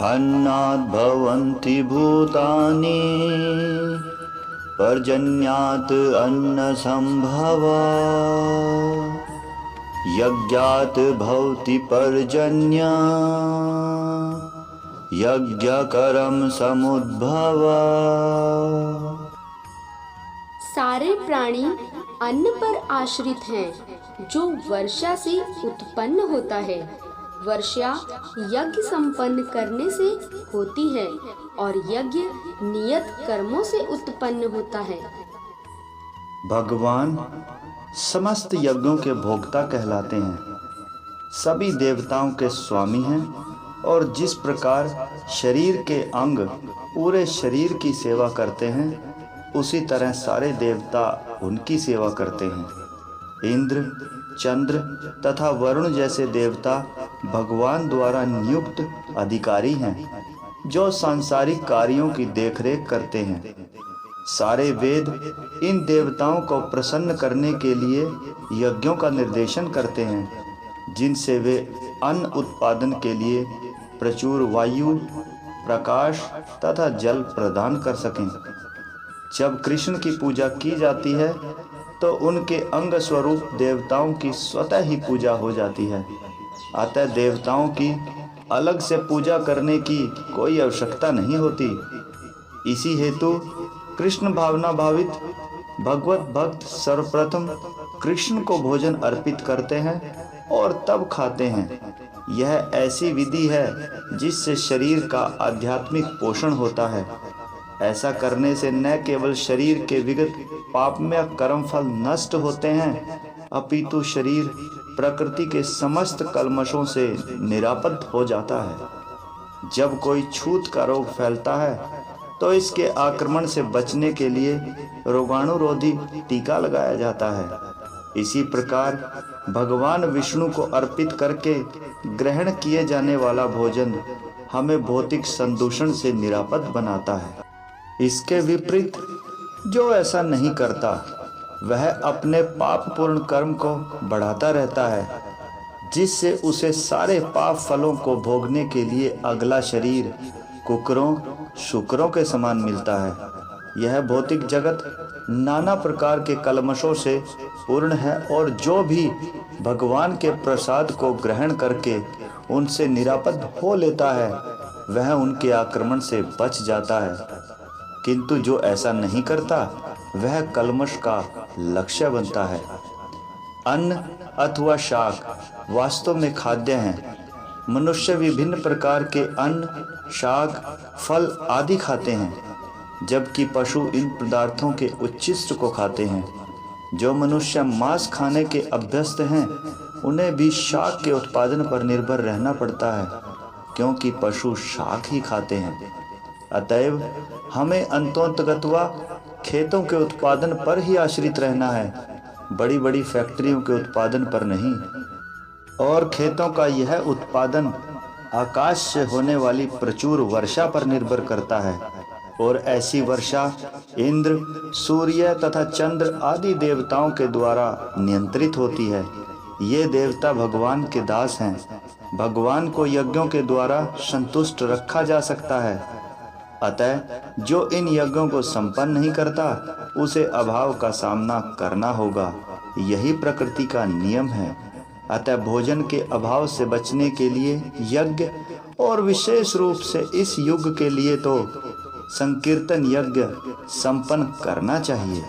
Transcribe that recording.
अन्नात् भवन्ति भूतानि पर्जन्यात् अन्नसम्भवा यज्ञात् भवति पर्जन्य यज्ञकरम समुद्भवा। सारे प्राणी अन्न पर आश्रित हैं जो वर्षा से उत्पन्न होता है। वर्षा यज्ञ संपन्न करने से होती है और यज्ञ नियत कर्मों से उत्पन्न होता है। भगवान समस्त यज्ञों के भोक्ता कहलाते हैं, सभी देवताओं के स्वामी हैं और जिस प्रकार शरीर के अंग पूरे शरीर की सेवा करते हैं उसी तरह सारे देवता उनकी सेवा करते हैं। इंद्र, चंद्र तथा वरुण जैसे देवता भगवान द्वारा नियुक्त अधिकारी हैं जो सांसारिक कार्यों की देखरेख करते हैं। सारे वेद इन देवताओं को प्रसन्न करने के लिए यज्ञों का निर्देशन करते हैं जिनसे वे अन्न उत्पादन के लिए प्रचुर वायु, प्रकाश तथा जल प्रदान कर सकें। जब कृष्ण की पूजा की जाती है तो उनके अंग स्वरूप देवताओं की स्वतः ही पूजा हो जाती है। अतः देवताओं की अलग से पूजा करने की कोई आवश्यकता नहीं होती। इसी हेतु कृष्ण भावना भावित भगवत भक्त सर्वप्रथम कृष्ण को भोजन अर्पित करते हैं और तब खाते हैं। यह ऐसी विधि है जिससे शरीर का आध्यात्मिक पोषण होता है। ऐसा करने से न केवल शरीर के विगत पापमय कर्मफल नष्ट होते हैं अपितु शरीर प्रकृति के समस्त कल्मशों से निरापद हो जाता है। जब कोई छूत का रोग फैलता है तो इसके आक्रमण से बचने के लिए रोगाणुरोधी टीका लगाया जाता है। इसी प्रकार भगवान विष्णु को अर्पित करके ग्रहण किए जाने वाला भोजन हमें भौतिक संदूषण से निरापद बनाता है। इसके विपरीत जो ऐसा नहीं करता वह अपने पापपूर्ण कर्म को बढ़ाता रहता है जिससे उसे सारे पाप फलों को भोगने के लिए अगला शरीर कुकरों शुकरों के समान मिलता है। यह भौतिक जगत नाना प्रकार के कल्मशों से पूर्ण है और जो भी भगवान के प्रसाद को ग्रहण करके उनसे निरापद हो लेता है वह उनके आक्रमण से बच जाता है, किंतु जो ऐसा नहीं करता वह कल्मश का लक्ष्य बनता है। अन्न अथवा शाक वास्तव में खाद्य हैं। मनुष्य विभिन्न प्रकार के अन्न, शाक, फल आदि खाते हैं जबकि पशु इन पदार्थों के उच्छिष्ट को खाते हैं। जो मनुष्य मांस खाने के अभ्यस्त हैं उन्हें भी शाक के उत्पादन पर निर्भर रहना पड़ता है क्योंकि पशु शाक ही खाते हैं। अतएव हमें अंतोतगत्वा खेतों के उत्पादन पर ही आश्रित रहना है, बड़ी बड़ी फैक्ट्रियों के उत्पादन पर नहीं। और खेतों का यह उत्पादन आकाश से होने वाली प्रचुर वर्षा पर निर्भर करता है और ऐसी वर्षा इंद्र, सूर्य तथा चंद्र आदि देवताओं के द्वारा नियंत्रित होती है। ये देवता भगवान के दास हैं। भगवान को यज्ञों के द्वारा संतुष्ट रखा जा सकता है। अतः जो इन यज्ञों को संपन्न नहीं करता उसे अभाव का सामना करना होगा। यही प्रकृति का नियम है। अतः भोजन के अभाव से बचने के लिए यज्ञ और विशेष रूप से इस युग के लिए तो संकीर्तन यज्ञ संपन्न करना चाहिए।